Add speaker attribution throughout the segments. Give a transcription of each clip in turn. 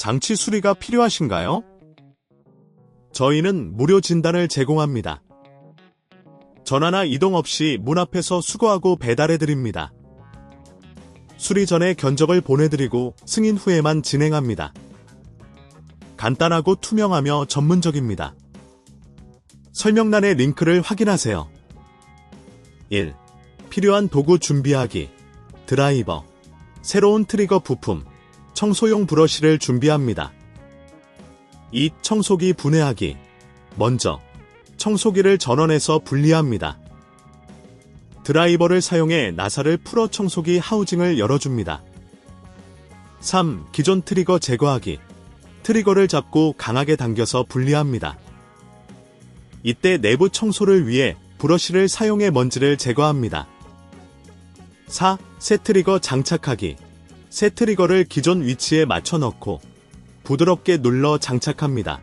Speaker 1: 장치 수리가 필요하신가요? 저희는 무료 진단을 제공합니다. 전화나 이동 없이 문 앞에서 수거하고 배달해드립니다. 수리 전에 견적을 보내드리고 승인 후에만 진행합니다. 간단하고 투명하며 전문적입니다. 설명란의 링크를 확인하세요. 1. 필요한 도구 준비하기. 드라이버, 새로운 트리거 부품, 청소용 브러쉬를 준비합니다. 2. 청소기 분해하기. 먼저 청소기를 전원에서 분리합니다. 드라이버를 사용해 나사를 풀어 청소기 하우징을 열어줍니다. 3. 기존 트리거 제거하기. 트리거를 잡고 강하게 당겨서 분리합니다. 이때 내부 청소를 위해 브러쉬를 사용해 먼지를 제거합니다. 4. 새 트리거 장착하기. 새 트리거를 기존 위치에 맞춰 넣고 부드럽게 눌러 장착합니다.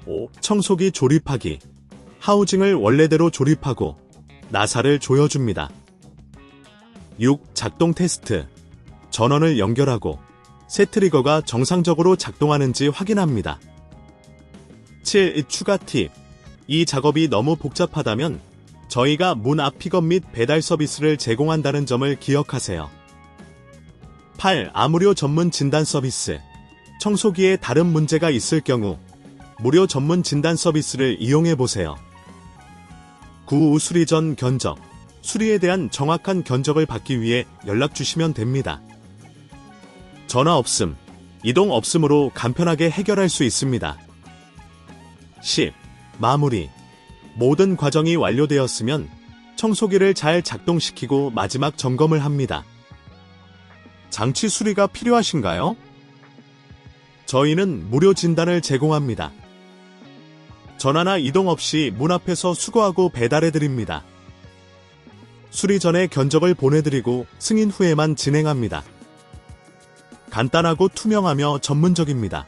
Speaker 1: 5. 청소기 조립하기. 하우징을 원래대로 조립하고 나사를 조여줍니다. 6. 작동 테스트. 전원을 연결하고 새 트리거가 정상적으로 작동하는지 확인합니다. 7. 추가 팁. 이 작업이 너무 복잡하다면 저희가 문 앞 픽업 및 배달 서비스를 제공한다는 점을 기억하세요. 8. 무료 전문 진단 서비스. 청소기에 다른 문제가 있을 경우 무료 전문 진단 서비스를 이용해보세요. 9. 수리 전 견적. 수리에 대한 정확한 견적을 받기 위해 연락주시면 됩니다. 전화 없음, 이동 없음으로 간편하게 해결할 수 있습니다. 10. 마무리. 모든 과정이 완료되었으면 청소기를 잘 작동시키고 마지막 점검을 합니다. 장치 수리가 필요하신가요? 저희는 무료 진단을 제공합니다. 전화나 이동 없이 문 앞에서 수거하고 배달해드립니다. 수리 전에 견적을 보내드리고 승인 후에만 진행합니다. 간단하고 투명하며 전문적입니다.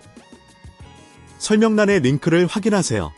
Speaker 1: 설명란의 링크를 확인하세요.